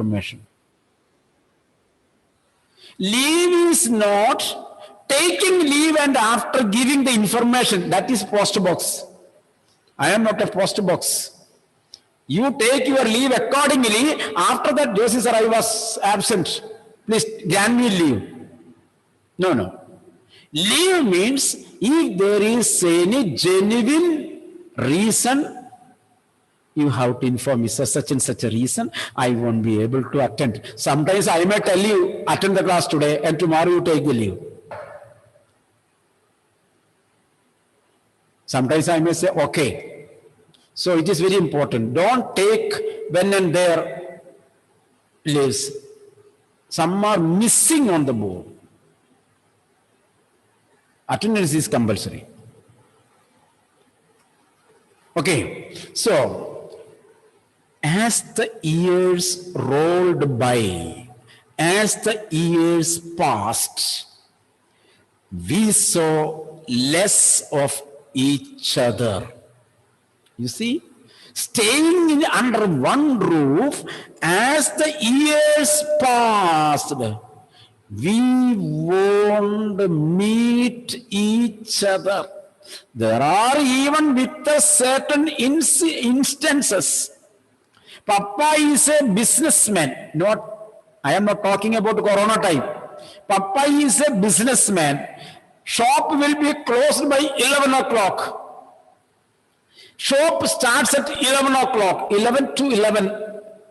information. Leave is not taking leave and after giving the information. That is post box. I am not a post box. You take your leave accordingly. After that, Joshi sir, I was absent. Please grant me leave. No. Leave means if there is any genuine reason, you have to inform me, sir, such and such a reason, I won't be able to attend. Sometimes I may tell you, attend the class today, and tomorrow you take the leave. Sometimes I may say, okay. So it is very important. Don't take when and there leaves. Some are missing on the board. Attendance is compulsory. Okay, so as the years rolled by, as the years passed, we saw less of each other. You see, staying under one roof, as the years passed, we won't meet each other. There are even with a certain instances. Papa is a businessman. I am not talking about Corona time. Papa is a businessman. Shop will be closed by 11 o'clock. Shop starts at 11 o'clock, 11 to 11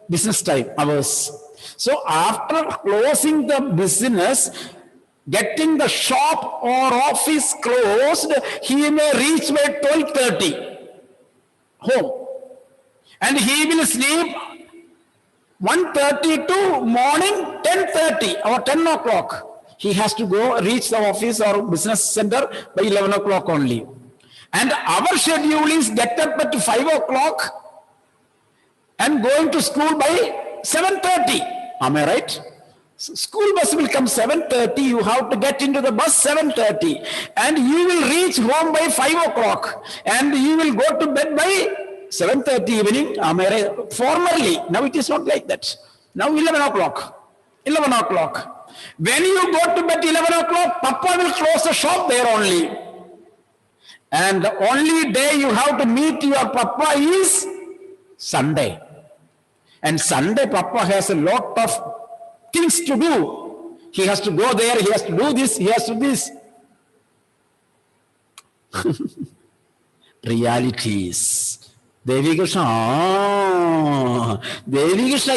business time hours. So after closing the business, getting the shop or office closed, he may reach by 12:30 home. And he will sleep 1:30 to morning 10:30 or 10 o'clock. He has to go reach the office or business center by 11 o'clock only. And our schedule is get up at 5 o'clock and going to school by 7:30. Am I right? School bus will come 7:30. You have to get into the bus 7:30. And you will reach home by 5 o'clock. And you will go to bed by 7:30 evening. Am I right? Formerly, now it is not like that. Now 11 o'clock. 11 o'clock. When you go to bed 11 o'clock, Papa will close the shop there only. And the only day you have to meet your Papa is Sunday. And Sunday, Papa has a lot of things to do. He has to go there, he has to do this, he has to do this. Realities. Devi Krishna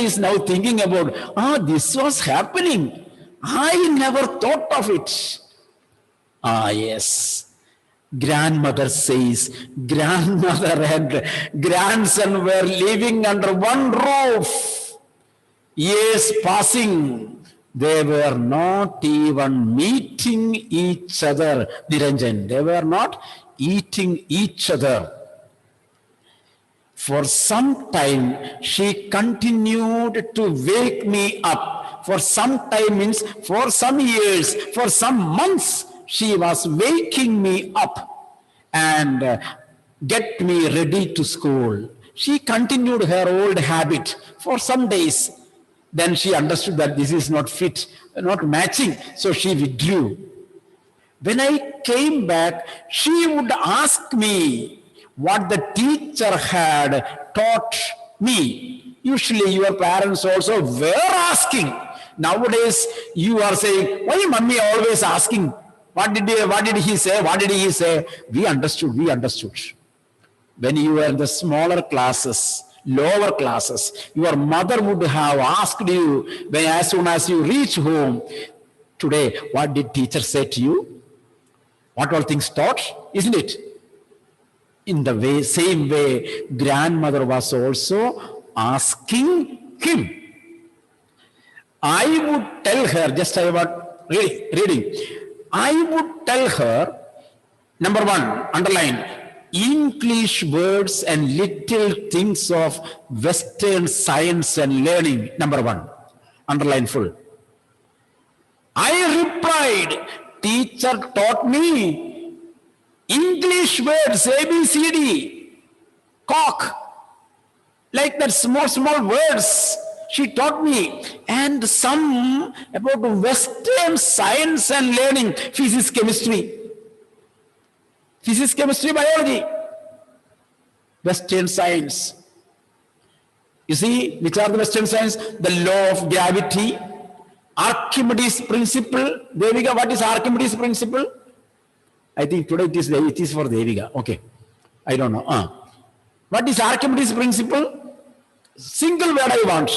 is now thinking about, this was happening. I never thought of it. Yes. Grandmother says, grandmother and grandson were living under one roof. Years passing, they were not even meeting each other. Niranjan, they were not eating each other. For some time, she continued to wake me up. For some time means for some years, for some months, she was waking me up and get me ready to school. She continued her old habit for some days. Then she understood that this is not fit, not matching, so she withdrew. When I came back, she would ask me what the teacher had taught me. Usually your parents also were asking. Nowadays you are saying, why mummy always asking? What did he say? What did he say? We understood. When you were in the smaller classes, lower classes, your mother would have asked you as soon as you reach home, today, what did teacher say to you? What all things taught? Isn't it? In the same way, grandmother was also asking him. I would tell her, just I was reading, I would tell her, number one, underline, English words and little things of Western science and learning, number one, underline full. I replied, teacher taught me English words, ABCD, cock, like that small words, she taught me, and some about Western science and learning, physics, chemistry, biology, Western science. You see, which are the Western science? The law of gravity, Archimedes principle. Devika, what is Archimedes principle? I think today it is for Devika. Okay, I don't know. What is Archimedes principle? Single word I want.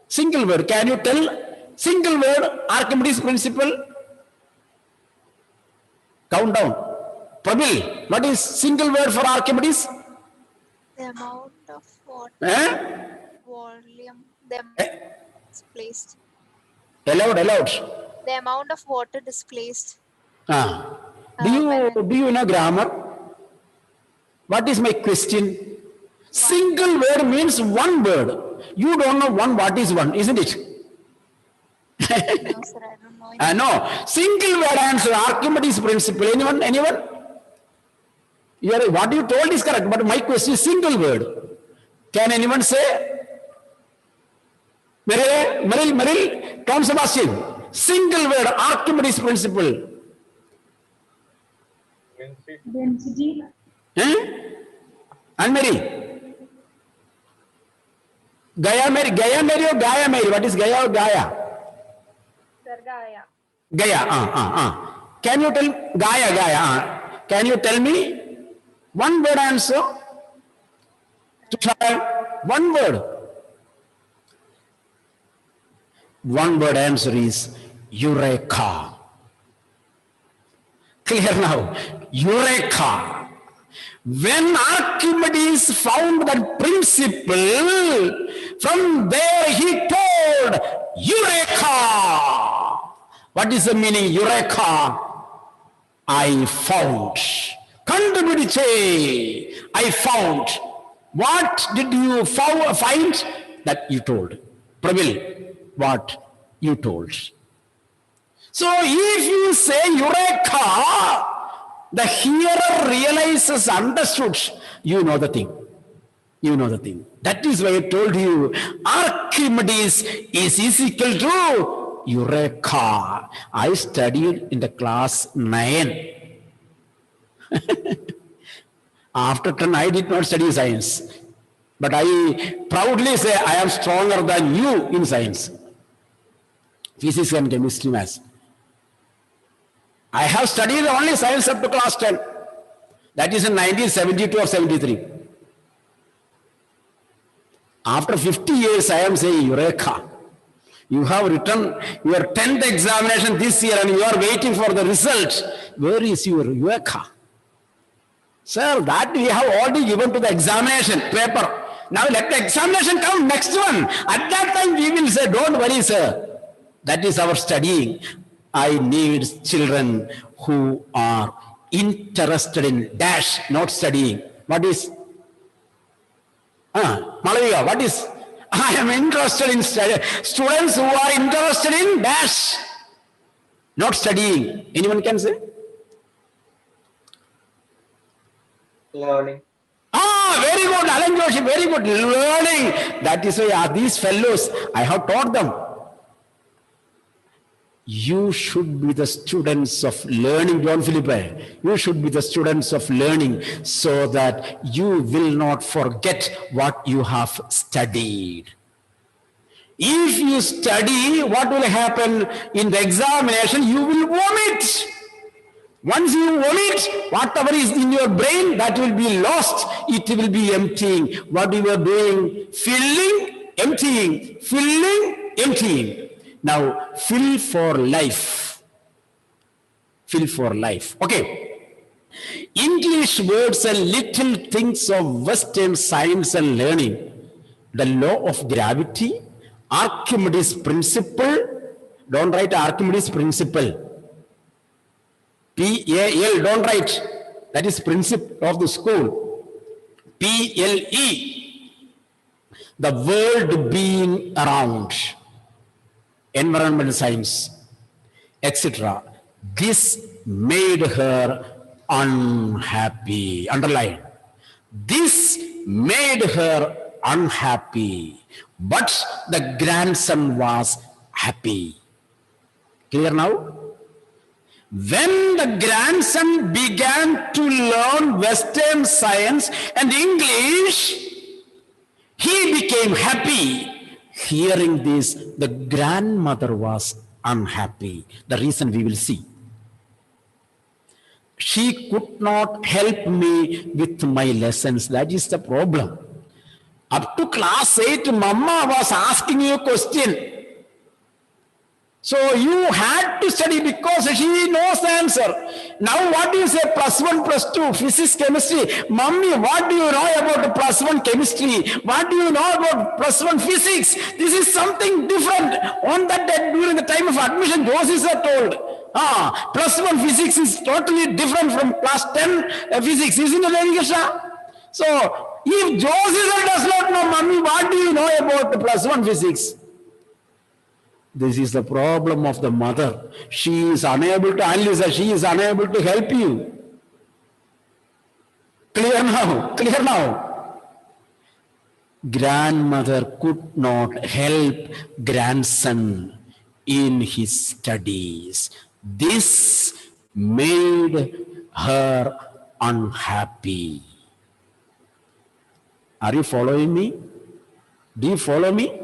Single word. Can you tell? Single word, Archimedes principle. Count down. Prabil, what is single word for Archimedes? The amount of water volume displaced. Allowed. The amount of water displaced. Do you know grammar? What is my question? Single word means one word. You don't know what is one, isn't it? No, sir, I don't know. No. Single word answer, Archimedes principle. Anyone? What you told is correct, but my question is single word. Can anyone say? Meryl, Tom Sebastian. Single word, Archimedes principle. Density. Anne-Marie? Gaia Mary or Gaia Mary? What is Gaia or Gaia? Sir, Gaia. Gaia. Can you tell Gaia? Can you tell me one word answer? To try one word. One word answer is Eureka. Clear now? Eureka. When Archimedes found that principle, from there he told Eureka. What is the meaning? Eureka. I found. Kandubidiche. I found. What did you find? That you told. Pravil, what you told. So if you say Eureka, the hearer realizes, understood, you know the thing. That is why I told you, Archimedes is equal to Eureka. I studied in the class 9. After 10, I did not study science. But I proudly say I am stronger than you in science. Physics and chemistry, maths. I have studied only science up to class 10. That is in 1972 or 73. After 50 years, I am saying, Eureka. You have written your 10th examination this year and you are waiting for the result. Where is your Eureka? Sir, that we have already given to the examination paper. Now let the examination come, next one. At that time we will say, don't worry, sir. That is our studying. I need children who are interested in dash, not studying. What is? Malavika, what is? I am interested in study. Students who are interested in dash, not studying. Anyone can say? Learning. Very good, Alan Joshi, very good. Learning. That is why these fellows, I have taught them. You should be the students of learning, John Philippi. You should be the students of learning so that you will not forget what you have studied. If you study, what will happen in the examination? You will vomit. Once you vomit, whatever is in your brain, that will be lost. It will be emptying. What you are doing? Filling, emptying. Filling, emptying. Now, fill for life. Fill for life. Okay. English words and little things of Western science and learning. The law of gravity, Archimedes principle. Don't write Archimedes principle. P-A-L, don't write. That is principle of the school. P-L-E. The world being around. Environmental science, etc. This made her unhappy. Underline. This made her unhappy. But the grandson was happy. Clear now? When the grandson began to learn Western science and English, he became happy. Hearing this, the grandmother was unhappy. The reason we will see. She could not help me with my lessons. That is the problem. Up to class 8, Mama was asking you a question. So you had to study because she knows the answer. Now what do you say, plus 1, plus 2, physics, chemistry? Mummy, what do you know about plus 1 chemistry? What do you know about plus 1 physics? This is something different. On that day, during the time of admission, Josie sir told, plus 1 physics is totally different from plus 10 physics. Isn't it, Krishna? So if Josie sir does not know, Mummy, what do you know about the plus 1 physics? This is the problem of the mother. She is unable to analyze, she is unable to help you. Clear now? Clear now? Grandmother could not help grandson in his studies. This made her unhappy. Are you following me? Do you follow me?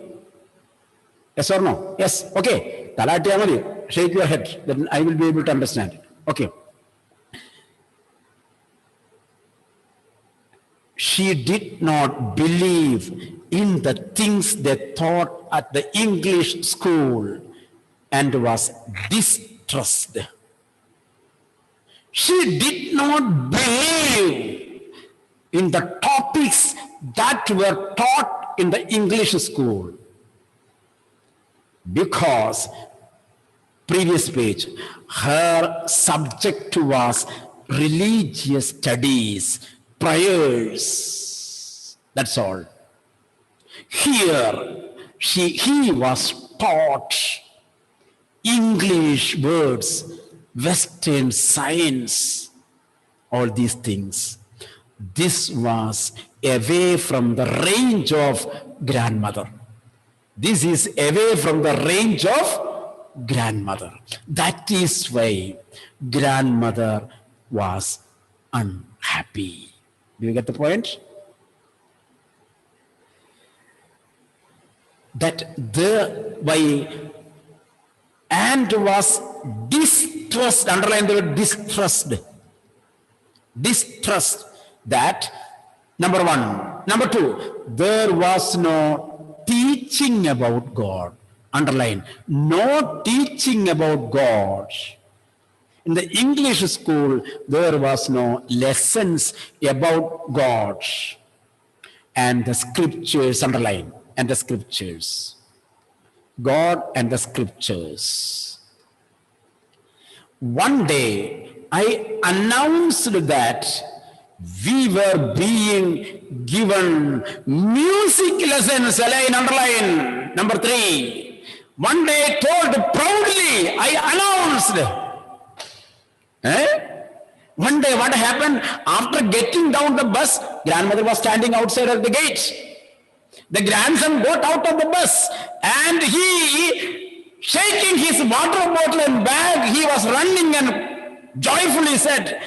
Yes or no? Yes. Okay. Talati, shake your head. Then I will be able to understand it. Okay. She did not believe in the things they taught at the English school and was distrusted. She did not believe in the topics that were taught in the English school. Because, previous page, her subject was religious studies, prayers. That's all. Here, he was taught English words, Western science, all these things. This was away from the range of grandmother. This is away from the range of grandmother. That is why grandmother was unhappy. Do you get the point? And was distrust, underline the word distrust. Distrust that, number one. Number two, there was no teaching about God. Underline, no teaching about God. In the English school, there was no lessons about God. And the scriptures, underline, and the scriptures. God and the scriptures. One day, I announced that we were being given music lessons, underline. Number 3. One day told proudly, I announced. One day what happened? After getting down the bus, grandmother was standing outside at the gate. The grandson got out of the bus and he, shaking his water bottle and bag, he was running and joyfully said,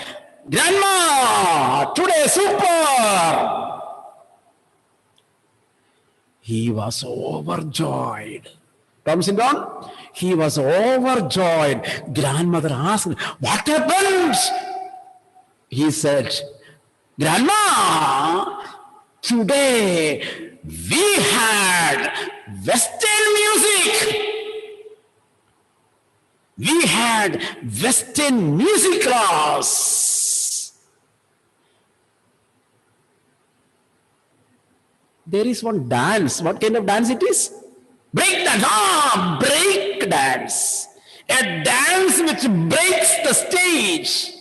"Grandma, today super." He was overjoyed. Tom Sindon, he was overjoyed. Grandmother asked, "What happened?" He said, "Grandma, today we had Western music. We had Western music class." There is one dance. What kind of dance it is? Break dance. Break dance. A dance which breaks the stage.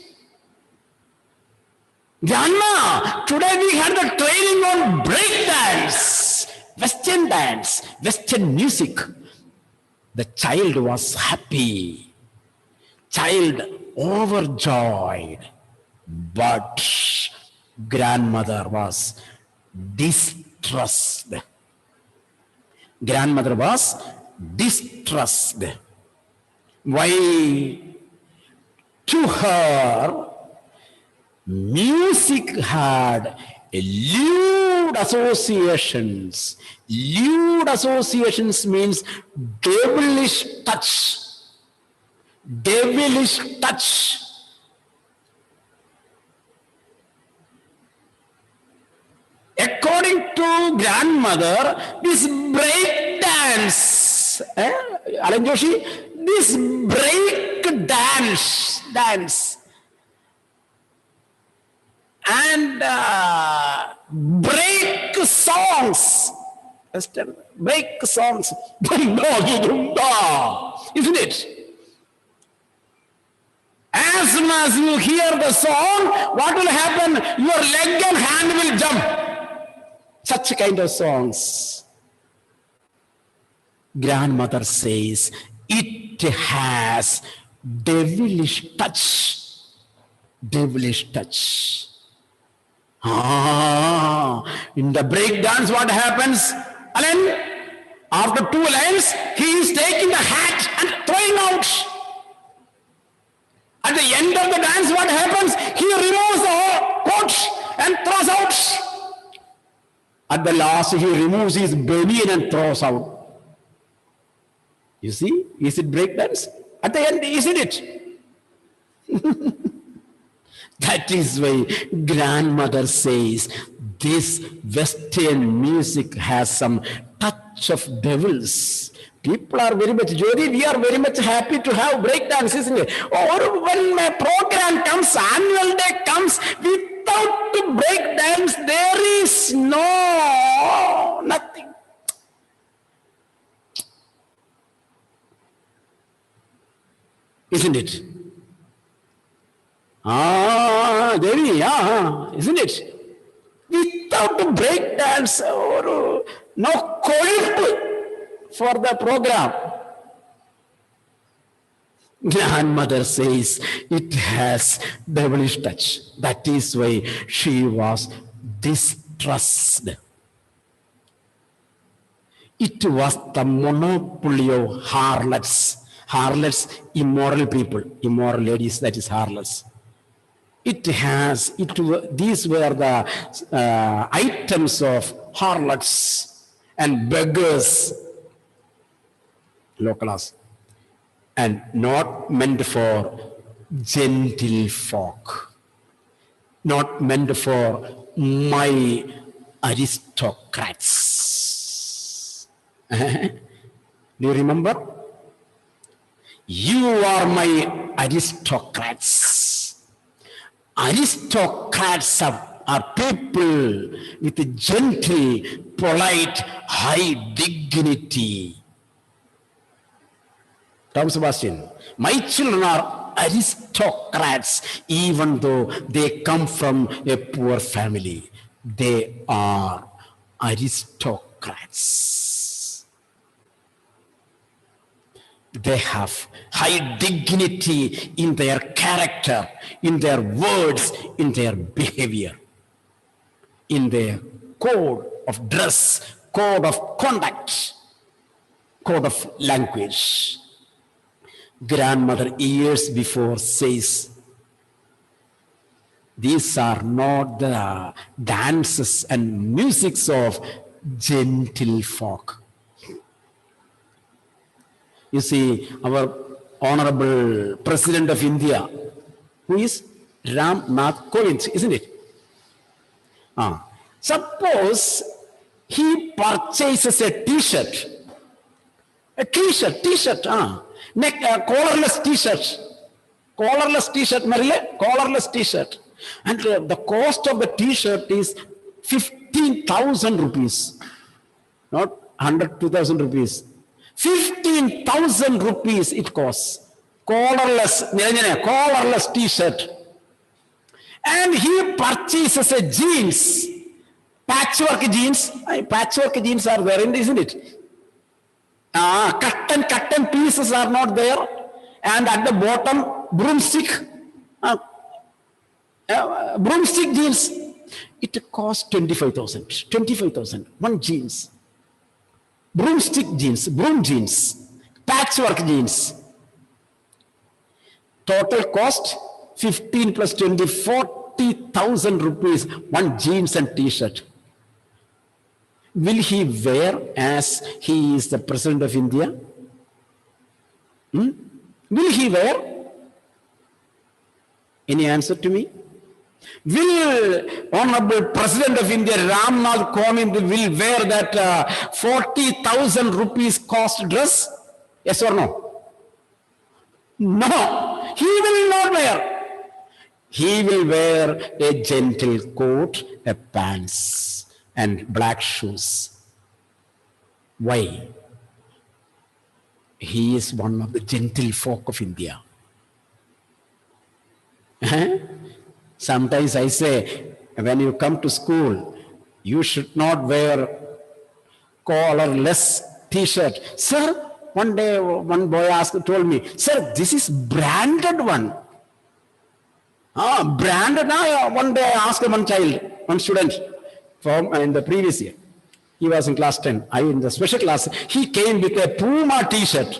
Grandma, today we had the training on break dance, Western music. The child was happy, child overjoyed, but grandmother was distrusted. Grandmother was distressed. Why? To her, music had lewd associations. Lewd associations means devilish touch. Devilish touch. According to grandmother, this break dance, Alan Joshi, this break dance and break songs, break songs, isn't it? As soon as you hear the song, what will happen? Your leg and hand will jump. Such kind of songs. Grandmother says it has devilish touch. Devilish touch. In the break dance, what happens? Alan, after 2 lines, he is taking the hat and throwing out. At the end of the dance, what happens? He removes the coat and throws out. At the last, he removes his banian and throws out. You see? Is it breakdance? At the end, isn't it? That is why grandmother says this Western music has some touch of devils. People are very much, Jodi, we are very much happy to have breakdance, isn't it? Or when my program comes, annual day comes, without breakdance, there is nothing. Isn't it? Devi, isn't it? Without breakdance or no kolp for the program. Grandmother says it has devilish touch. That is why she was distressed. It was the monopoly of harlots. Harlots, immoral people, immoral ladies, that is harlots. These were the items of harlots and beggars, low class, and not meant for gentle folk, not meant for my aristocrats. Do you remember? You are my aristocrats. Aristocrats are people with a gentle, polite, high dignity. Tom Sebastian, my children are aristocrats even though they come from a poor family. They are aristocrats. They have high dignity in their character, in their words, in their behavior, in their code of dress, code of conduct, code of language. Grandmother years before says, these are not the dances and musics of gentle folk. You see, our Honorable President of India, who is Ram Nath Kovind, isn't it? Suppose he purchases a t-shirt, collarless t-shirt, and the cost of the t-shirt is 15,000 rupees, not 100, 2,000 rupees. 15,000 rupees it costs. Collarless t-shirt. And he purchases a jeans, patchwork jeans. Patchwork jeans are there, isn't it? Cut and pieces are not there. And at the bottom, broomstick jeans. It costs 25,000. 25,000, one jeans. broom jeans, patchwork jeans. Total cost 15 plus 20, 40,000 rupees, one jeans and t-shirt. Will he wear as he is the President of India? Will he wear? Any answer to me? Will Honorable President of India Ram Nath Kovind will wear that 40,000 rupees cost dress? Yes or no? No, he will not wear. He will wear a gentle coat, a pants, and black shoes. Why? He is one of the gentle folk of India. Sometimes I say, when you come to school, you should not wear collarless t-shirt. Sir, one day one boy told me, sir, this is branded one. Branded. One day I asked one student in the previous year. He was in class 10. I in the special class. He came with a Puma t-shirt.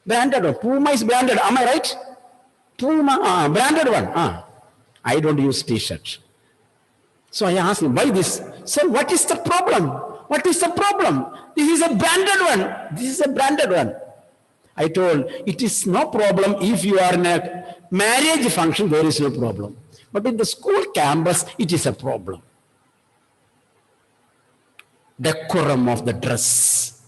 Branded. Puma is branded. Am I right? Puma, branded one. I don't use t-shirt. So I asked him, why this? Sir, what is the problem? What is the problem? This is a branded one. This is a branded one. I told, it is no problem if you are in a marriage function, there is no problem. But in the school campus, it is a problem. Decorum of the dress.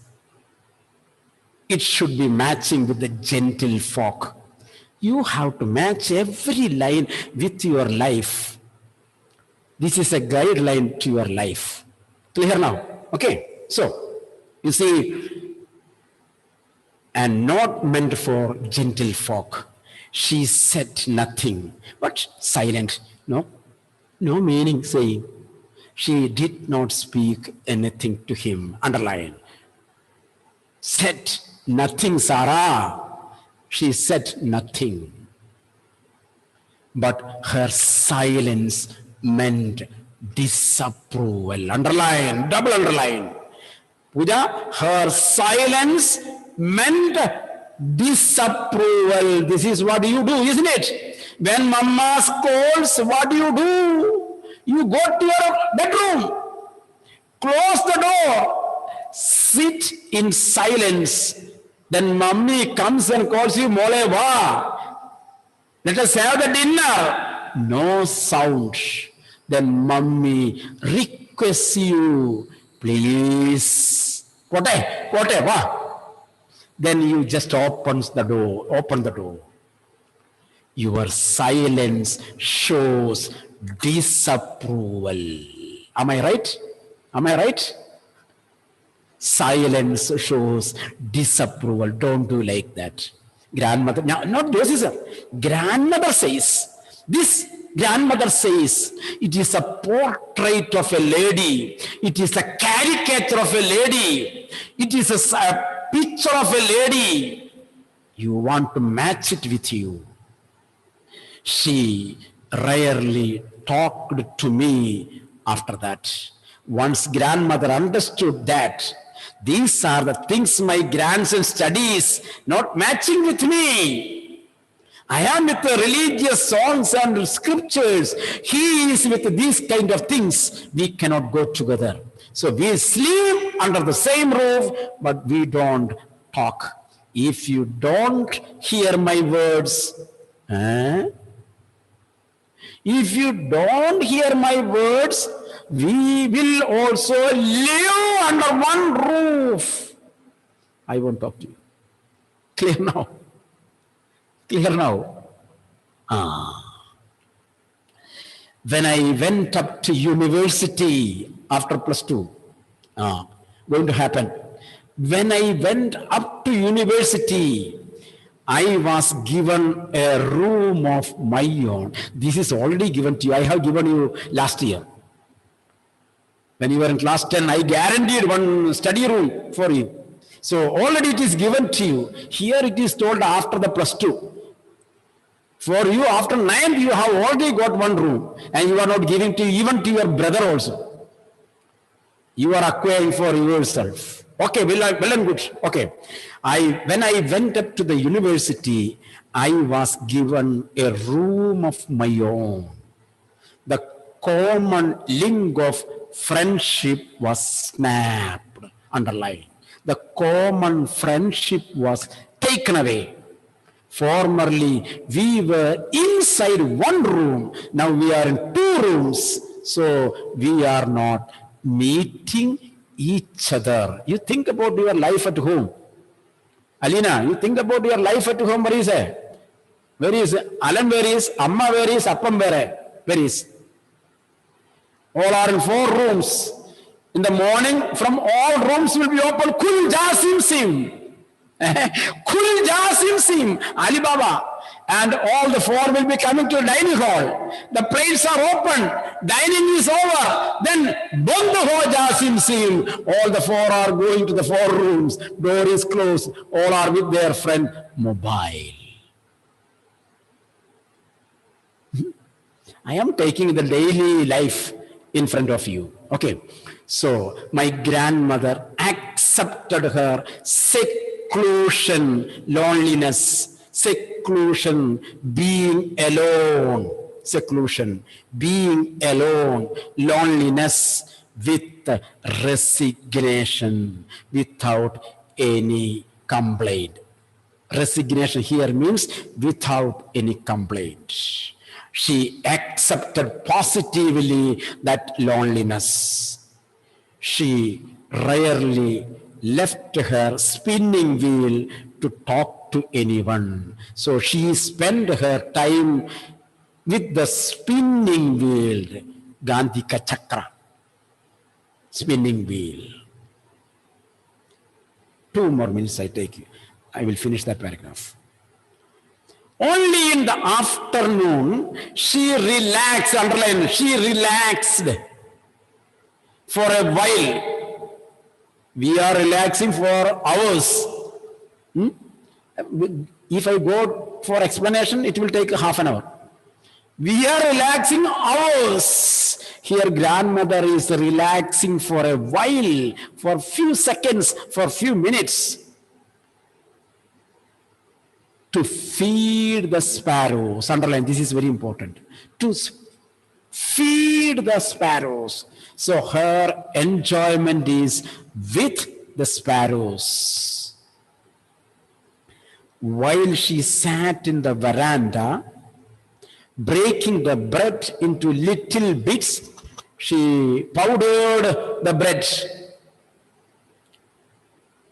It should be matching with the gentle folk. You have to match every line with your life. This is a guideline to your life. Clear now? Okay. So, you see, and not meant for gentle folk. She said nothing, but silent. No meaning saying. She did not speak anything to him. Underline. Said nothing, Sarah. She said nothing. But her silence meant disapproval. Underline, double underline. Pooja, her silence meant disapproval. This is what you do, isn't it? When mama scolds, what do? You go to your bedroom, close the door, sit in silence. Then mummy comes and calls you, Mole va, let us have the dinner. No sound. Then mummy requests you, please. Kote, va. Then you just open the door. Your silence shows disapproval. Am I right? Silence shows disapproval. Don't do like that. Grandmother, no, not Josie sir. Grandmother says, this grandmother says, it is a portrait of a lady. It is a caricature of a lady. It is a picture of a lady. You want to match it with you. She rarely talked to me after that. Once grandmother understood that these are the things my grandson studies, not matching with me. I am with the religious songs and scriptures. He is with these kind of things. We cannot go together. So we sleep under the same roof, but we don't talk. If you don't hear my words, if you don't hear my words, we will also live under one roof. I won't talk to you. Clear now? Clear now? When I went up to university after +2, going to happen. When I went up to university, I was given a room of my own. This is already given to you. I have given you last year. When you were in class 10, I guaranteed one study room for you. So already it is given to you. Here it is told after the +2. For you, after 9th, you have already got one room. And you are not giving to even to your brother also. You are acquiring for yourself. Okay, well and good. Okay. When I went up to the university, I was given a room of my own. The common link of friendship was snapped, underlined. The common friendship was taken away. Formerly, we were inside one room. Now we are in two rooms. So we are not meeting each other. You think about your life at home. Alina, you think about your life at home. Where is it? Where is Alan? Where is Amma? Where is Appam? Where is? All are in four rooms. In the morning, from all rooms will be open. Kul Jasim Sim. Kul Jasim Sim. Alibaba. And all the four will be coming to a dining hall. The plates are open. Dining is over. Then Bond ho Jasim Sim. All the four are going to the four rooms. Door is closed. All are with their friend mobile. I am taking the daily life in front of you. Okay. So my grandmother accepted her seclusion, loneliness, seclusion, being alone, seclusion, being alone, loneliness with resignation, without any complaint. Resignation here means without any complaint. She accepted positively that loneliness. She rarely left her spinning wheel to talk to anyone. So she spent her time with the spinning wheel, Gandhika Chakra, spinning wheel. 2 more minutes I take you. I will finish that paragraph. Only in the afternoon, she relaxed, underline, she relaxed for a while. We are relaxing for hours. If I go for explanation, it will take half an hour. We are relaxing hours. Here grandmother is relaxing for a while, for few seconds, for few minutes. To feed the sparrows. Underline, this is very important. To feed the sparrows. So her enjoyment is with the sparrows. While she sat in the veranda, breaking the bread into little bits, she powdered the bread.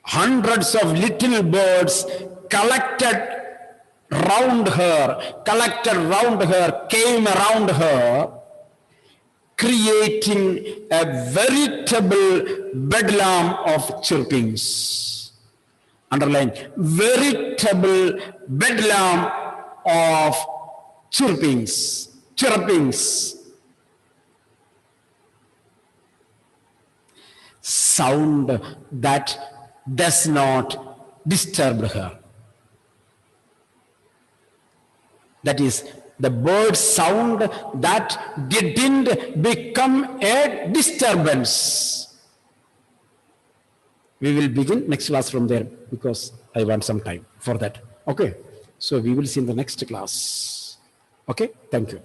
Hundreds of little birds collected round her, came around her, creating a veritable bedlam of chirpings. Underline, veritable bedlam of chirpings. Sound that does not disturb her. That is, the bird sound that didn't become a disturbance. We will begin next class from there because I want some time for that. Okay. So we will see in the next class. Okay. Thank you.